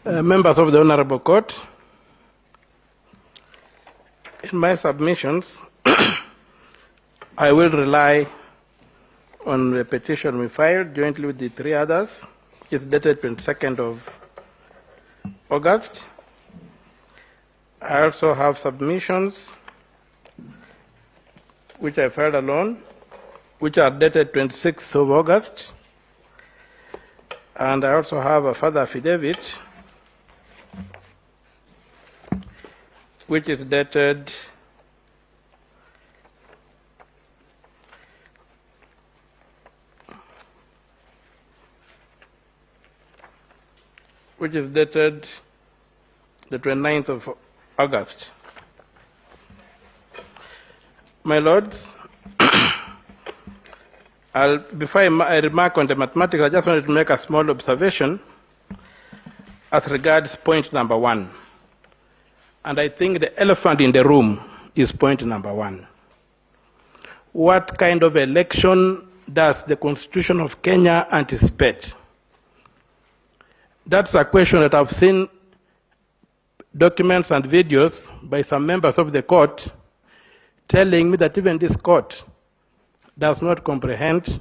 Members of the Honorable Court, in my submissions, I will rely on the petition we filed jointly with the three others. It's dated 22nd of August. I also have submissions which I filed alone, which are dated 26th of August. And I also have a further affidavit which is dated the 29th of August. My Lords, before I remark on the mathematics, I just wanted to make a small observation as regards point number 1. And I think the elephant in the room is point number 1. What kind of election does the Constitution of Kenya anticipate? That's a question that I've seen documents and videos by some members of the court telling me that even this court does not comprehend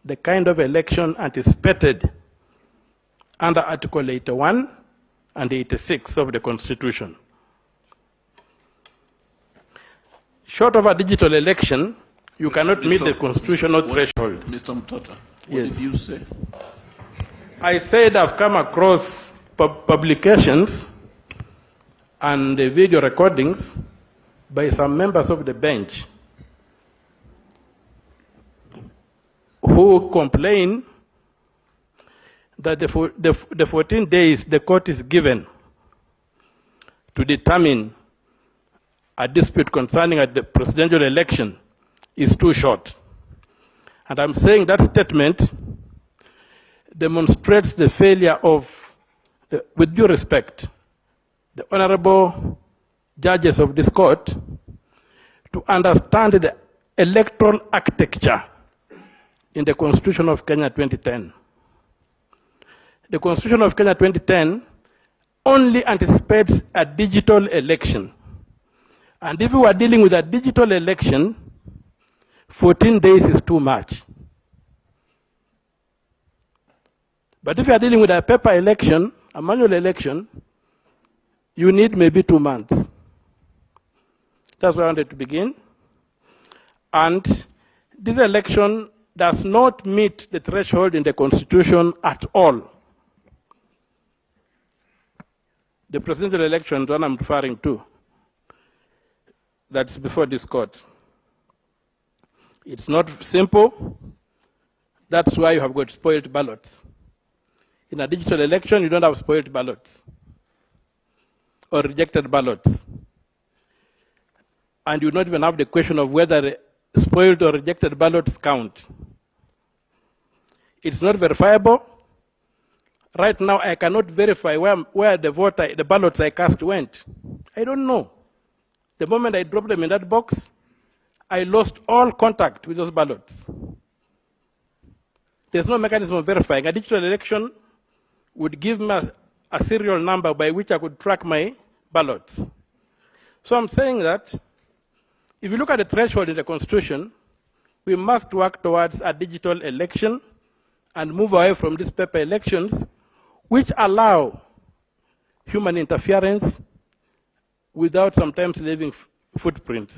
the kind of election anticipated under Article 81 and 86 of the Constitution. Short of a digital election, you cannot meet the constitutional threshold. Mr. Omtata, what did you say? I said I've come across publications and video recordings by some members of the bench who complain that the 14 days the court is given to determine a dispute concerning the presidential election is too short. And I'm saying that statement demonstrates the failure of, with due respect, the honorable judges of this court to understand the electoral architecture in the Constitution of Kenya 2010. The Constitution of Kenya 2010 only anticipates a digital election. And if we are dealing with a digital election, 14 days is too much. But if you are dealing with a paper election, a manual election, you need maybe 2 months. That's where I wanted to begin. And this election does not meet the threshold in the Constitution at all. The presidential election, the one I'm referring to, that's before this court. It's not simple. That's why you have got spoiled ballots. In a digital election, you don't have spoiled ballots or rejected ballots. And you don't even have the question of whether spoiled or rejected ballots count. It's not verifiable. Right now, I cannot verify where the ballots I cast went. I don't know. The moment I dropped them in that box, I lost all contact with those ballots. There's no mechanism of verifying. A digital election would give me a serial number by which I could track my ballots. So I'm saying that if you look at the threshold in the Constitution, we must work towards a digital election and move away from these paper elections, which allow human interference without sometimes leaving footprints.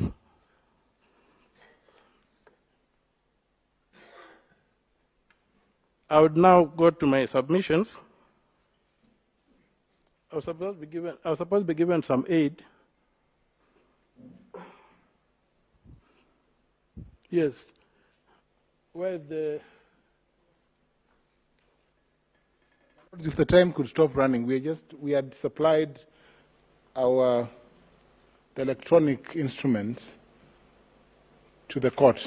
I would now go to my submissions. I was supposed to be given some aid. Yes. Where the... If the time could stop running, we had supplied the electronic instruments to the court.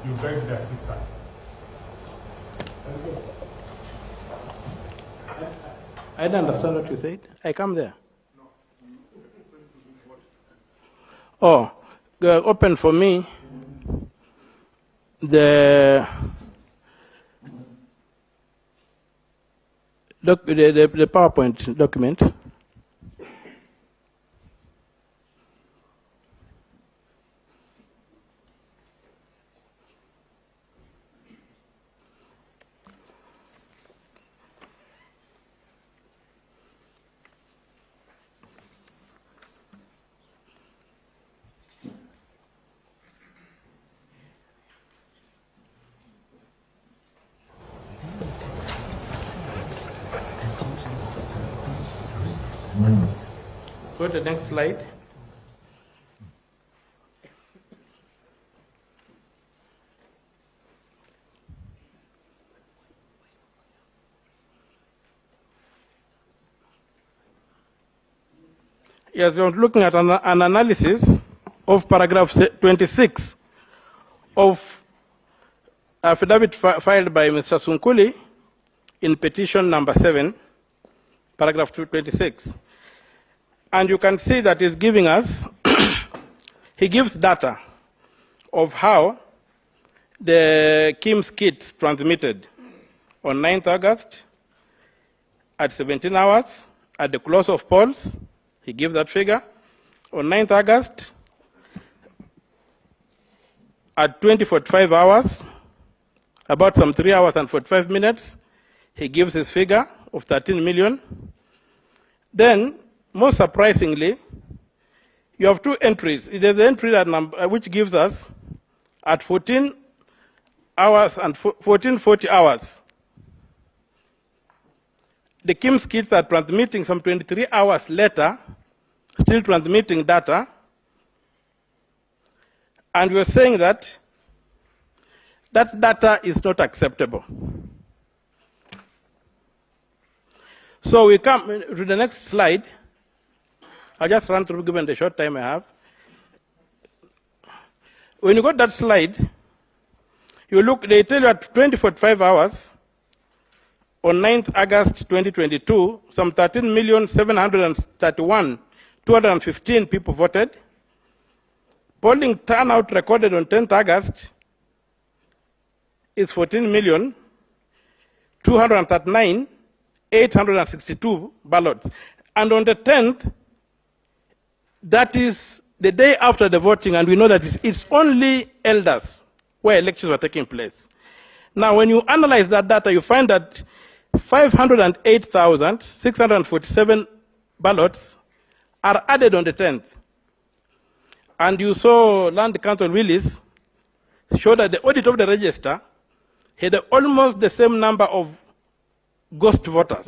You beg the assistant. I don't understand what you said. I come there. Oh, open for me the PowerPoint document. Go to the next slide. Yes, we're looking at an analysis of paragraph 26 of affidavit filed by Mr. Sunkuli in petition number 7, paragraph 226. And you can see that he's giving us, he gives data of how the KIMS kits transmitted on 9th August at 17 hours at the close of polls. He gives that figure. On 9th August at 20:45 hours, about some 3 hours and 45 minutes, he gives his figure of 13 million. Then, most surprisingly, you have two entries. There's the entry that which gives us at 14 hours and 14:40 hours. The KIMS kits are transmitting some 23 hours later, still transmitting data. And we're saying that that data is not acceptable. So we come to the next slide. I'll just run through given the short time I have. When you got that slide, you look, they tell you at 20:45 hours, on 9th August 2022, some 13,731,215 people voted. Polling turnout recorded on 10th August is 14,239,862 ballots. And on the 10th, that is the day after the voting, and we know that it's only elders where elections were taking place. Now, when you analyze that data, you find that 508,647 ballots are added on the 10th. And you saw Land Council Willis show that the audit of the register had almost the same number of ghost voters.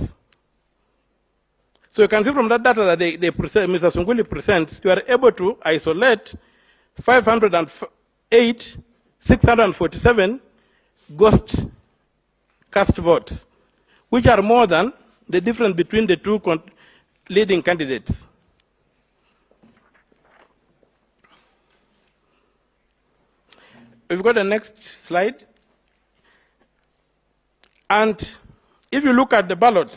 So you can see from that data that Mr. Sunguli presents, you are able to isolate 508,647 ghost cast votes, which are more than the difference between the two leading candidates. We've got the next slide. And if you look at the ballots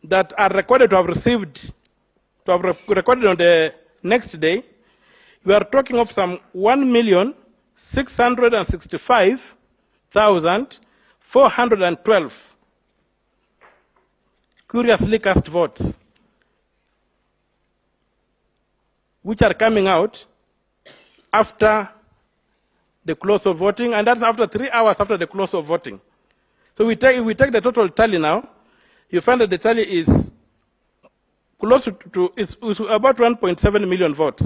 that are recorded to have recorded on the next day, we are talking of some 1,665,412 curiously cast votes, which are coming out after the close of voting, and that's after 3 hours after the close of voting. So if we take the total tally now, you find that the tally is close to it's about 1.7 million votes.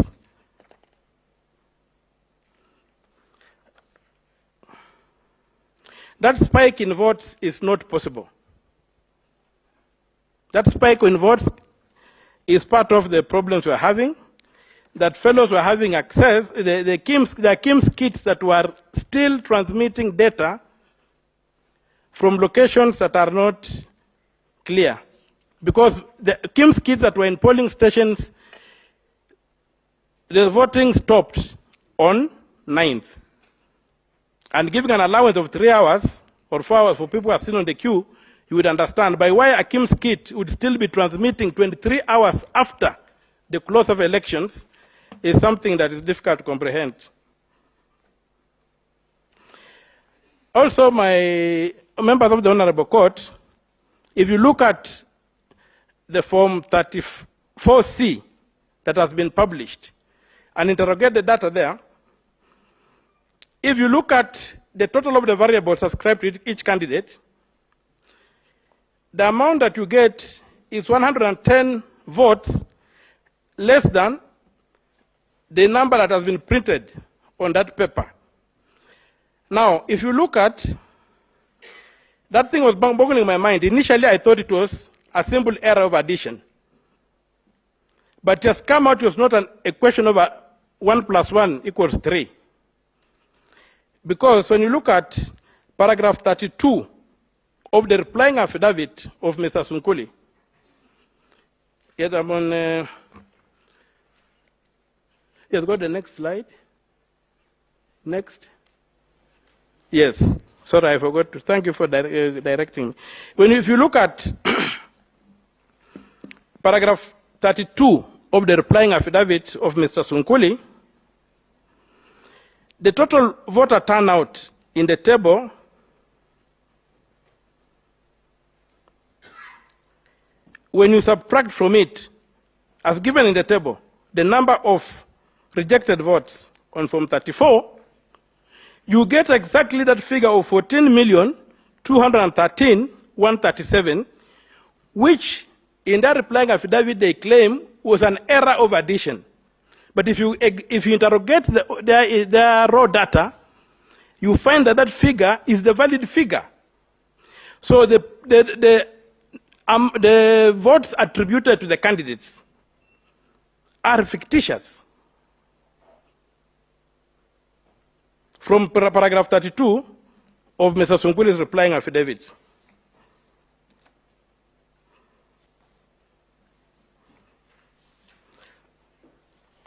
That spike in votes is not possible. That spike in votes is part of the problems we're having, that fellows were having access, the KIMS kits that were still transmitting data from locations that are not clear. Because the KIMS kits that were in polling stations, the voting stopped on 9th, and giving an allowance of 3 hours or 4 hours for people who are still on the queue, you would understand by why Akim's kit would still be transmitting 23 hours after the close of elections is something that is difficult to comprehend. Also, my members of the Honorable Court, if you look at the Form 34C that has been published and interrogate the data there, if you look at the total of the variables ascribed to each candidate, the amount that you get is 110 votes less than the number that has been printed on that paper. Now, if you look at, that thing was boggling my mind. Initially, I thought it was a simple error of addition. But it has come out it was not a question of 1 + 1 = 3. Because when you look at paragraph 32 of the replying affidavit of Mr. Sunkuli, yes, I'm on, yes, go to the next slide. Next. Yes, sorry, I forgot to, thank you for directing. If you look at paragraph 32 of the replying affidavit of Mr. Sunkuli, the total voter turnout in the table when you subtract from it, as given in the table, the number of rejected votes on Form 34, you get exactly that figure of 14,213,137, which in that replying affidavit they claim was an error of addition. But if you interrogate the raw data, you find that that figure is the valid figure. So the votes attributed to the candidates are fictitious. From paragraph 32 of Mr. Sunkuli's replying affidavit.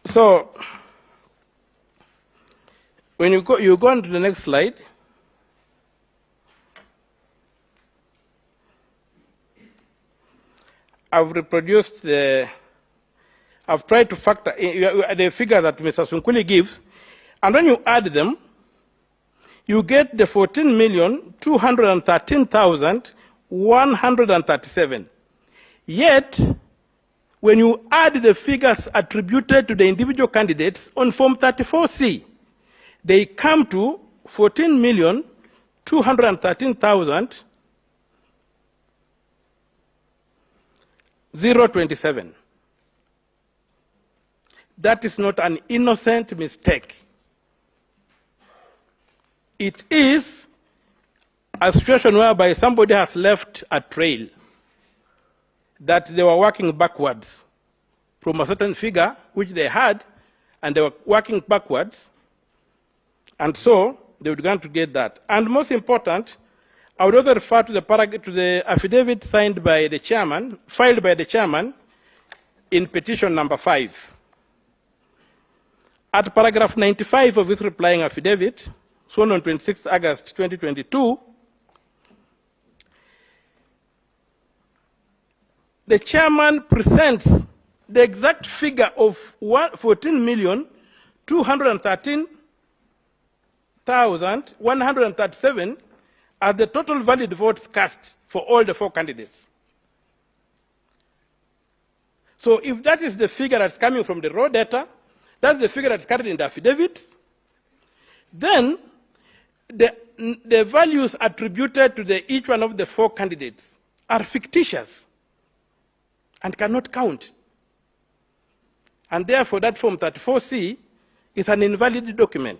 So, when you go on to the next slide, I've reproduced I've tried to factor in the figure that Mr. Sunkuli gives, and when you add them, you get the 14,213,137. Yet, when you add the figures attributed to the individual candidates on Form 34C, they come to 14,213,027. That is not an innocent mistake. It is a situation whereby somebody has left a trail that they were working backwards from a certain figure which they had, and they were working backwards, and so they would going to get that. And most important, I would also refer to the affidavit signed by the chairman, filed by the chairman in petition number 5. At paragraph 95 of his replying affidavit, sworn on 26 August 2022, the chairman presents the exact figure of 14,213,137 as the total valid votes cast for all the 4 candidates. So if that is the figure that's coming from the raw data, that's the figure that's carried in the affidavit, then the values attributed to each one of the 4 candidates are fictitious and cannot count. And therefore, that Form 34C is an invalid document.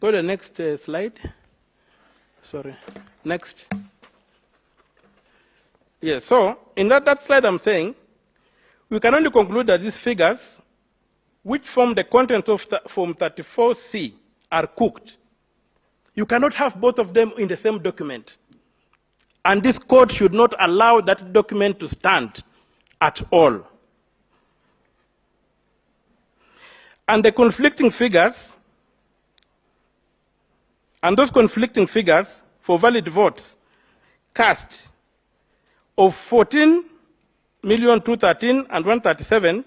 Go to the next slide. Sorry. Next. Yes, so in that slide I'm saying, we can only conclude that these figures, which form the content of Form 34C, are cooked. You cannot have both of them in the same document. And this court should not allow that document to stand at all. And the conflicting figures, and those conflicting figures for valid votes cast of 14,213,137,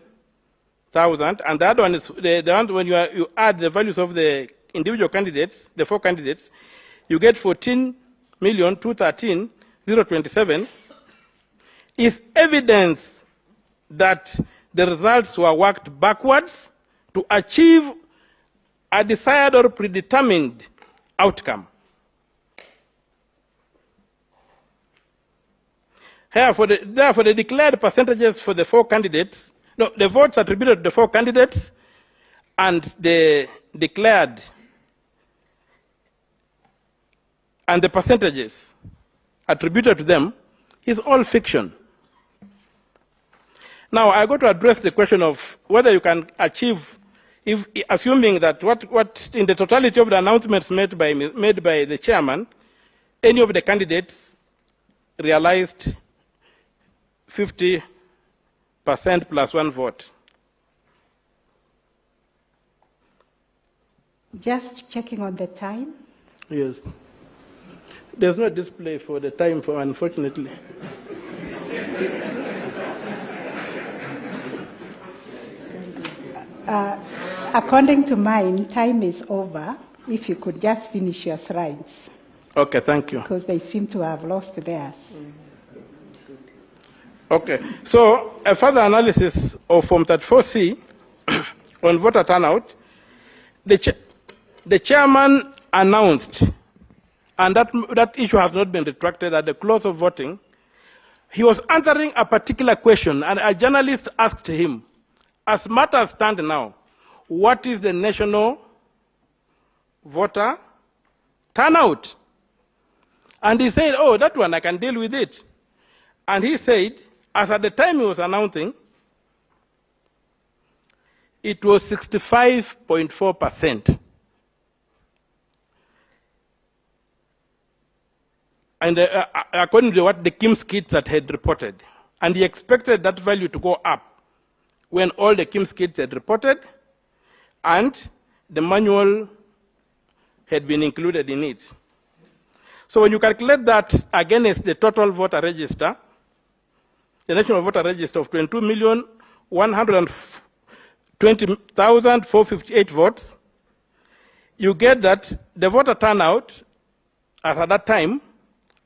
and the other one is the one when you add the values of the individual candidates, the 4 candidates, you get 14,213,027, is evidence that the results were worked backwards to achieve a desired or predetermined outcome. Therefore, the declared percentages for the 4 candidates, no, the votes attributed to the 4 candidates and the declared and the percentages attributed to them is all fiction. Now, I got to address the question of whether you can achieve, if, assuming that what in the totality of the announcements made by the chairman, any of the candidates realized 50% plus 1 vote. Just checking on the time. Yes. There's no display for the time, unfortunately. According to mine, time is over. If you could just finish your slides. Okay, thank you. Because they seem to have lost theirs. Okay, so a further analysis of Form 34C on voter turnout, the chairman announced, and that issue has not been retracted at the close of voting. He was answering a particular question, and a journalist asked him, as matters stand now, what is the national voter turnout? And he said, oh, that one, I can deal with it. And he said, as at the time he was announcing, it was 65.4%. And according to what the KIMS kits had reported. And he expected that value to go up when all the KIMS kits had reported and the manual had been included in it. So when you calculate that against the total voter register, the national voter register of 22,120,458 votes, you get that the voter turnout as at that time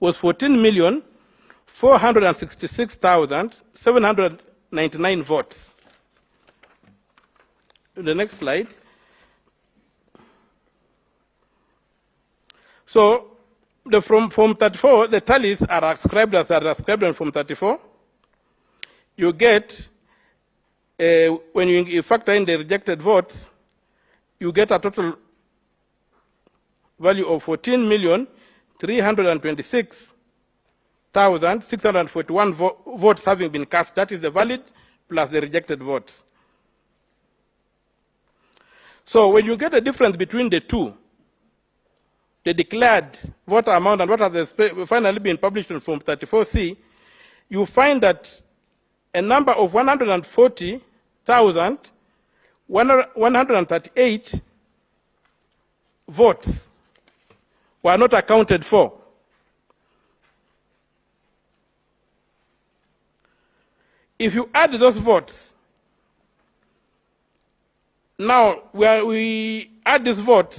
was 14,466,799 votes. The next slide. So from Form 34, the tallies are ascribed on Form 34. You get, when you factor in the rejected votes, you get a total value of 14,326,641 votes having been cast. That is the valid plus the rejected votes. So when you get a difference between the two, the declared voter amount and what has finally been published in Form 34C, you find that a number of 140,138 votes were not accounted for. If you add those votes, now we add these votes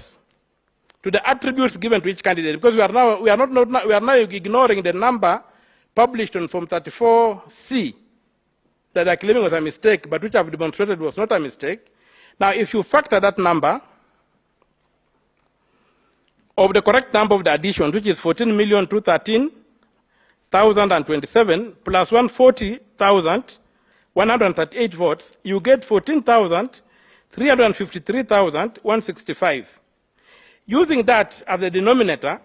to the attributes given to each candidate, because we are now ignoring the number published on Form 34C that are claiming was a mistake, but which I've demonstrated was not a mistake. Now, if you factor that number of the correct number of the addition, which is 14,213,027 plus 140,138 votes, you get 14,353,165. Using that as the denominator,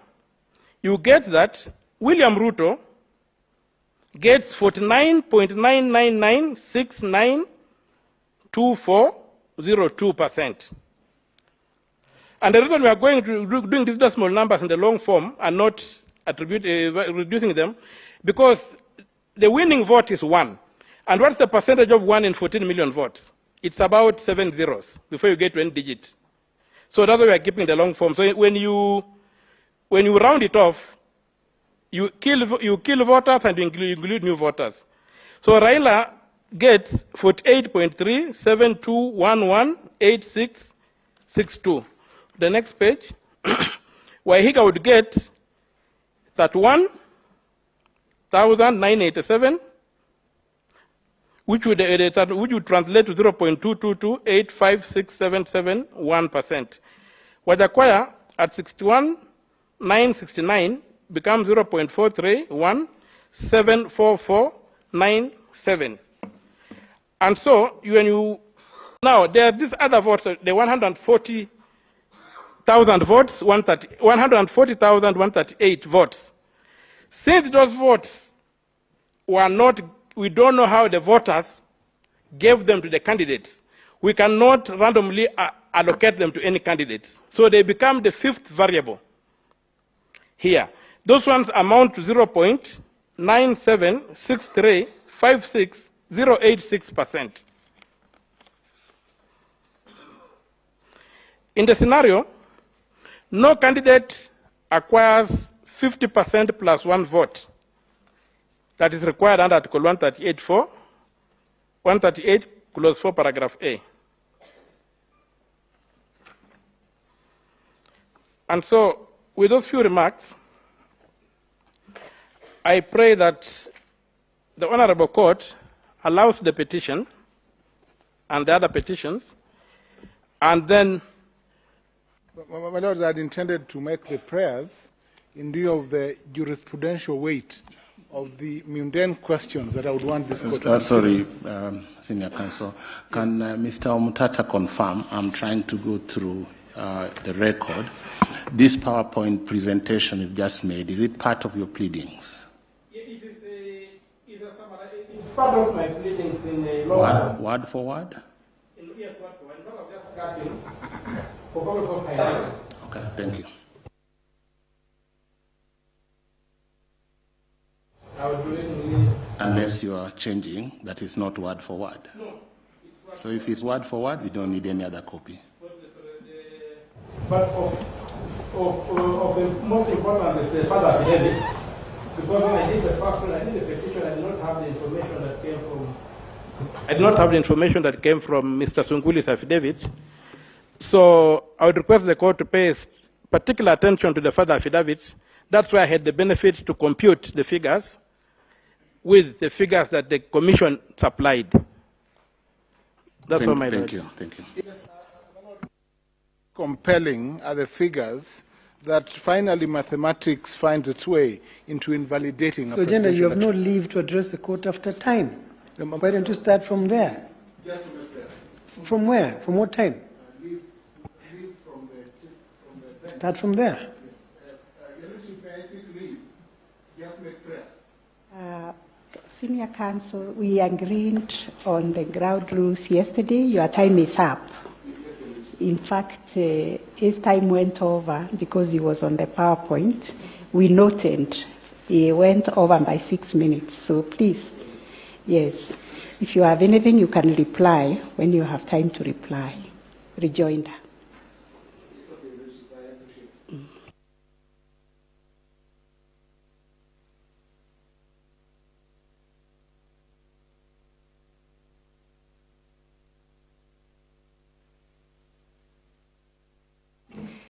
you get that William Ruto gets 49.99692402%. And the reason we are going to doing these decimal numbers in the long form and not reducing them, because the winning vote is 1. And what's the percentage of 1 in 14 million votes? It's about 7 zeros before you get to any digit. So that's why we are keeping the long form. So when you round it off, you kill voters and you include new voters. So Raila gets 48.372118662. The next page, Wahiga would get 31,987, which would translate to 0.222856771%. Wajakoya at 61,969 becomes 0.4317447. And so now there are these other votes, the 140,000 votes, 140,138 votes. Since those votes were not, we don't know how the voters gave them to the candidates. We cannot randomly allocate them to any candidates. So they become the 5th variable here. Those ones amount to 0.976356086%. In the scenario, no candidate acquires 50% plus 1 vote. That is required under Article 138(4), 138 Clause 4, Paragraph A. And so, with those few remarks, I pray that the Honorable Court allows the petition and the other petitions, and then... My Lord, I had intended to make the prayers in view of the jurisprudential weight of the mundane questions that I would want this court to sorry, Senior Counsel. Can Mr. Omtata confirm? I'm trying to go through the record. This PowerPoint presentation you've just made, is it part of your pleadings? It's part of my pleadings in a law. Word for word? Yes, word for word. In fact, I'm just starting for purpose of my. Okay, thank you. Unless you are changing, that is not word for word. No. So if it's word for word, we don't need any other copy. But of the most important is the father affidavit. Because when I did the first one, I did the petition, I did not have the information that came from. I did not have the information that came from Mr. Sunguli's affidavit. So I would request the court to pay particular attention to the father affidavit. That's why I had the benefit to compute the figures with the figures that the commission supplied. That's all, my Thank Lord. you. Thank you. compelling are the figures that finally mathematics finds its way into invalidating. So, General, you have no leave to address the court after time. Why don't you start from there? Just from the press. From where? From what time? Leave from the bench. Start from there. Yes. Leave. Just make press. Senior Counsel, we agreed on the ground rules yesterday. Your time is up. In fact, his time went over because he was on the PowerPoint. We noted he went over by 6 minutes. So please, yes, if you have anything, you can reply when you have time to reply. Rejoinder.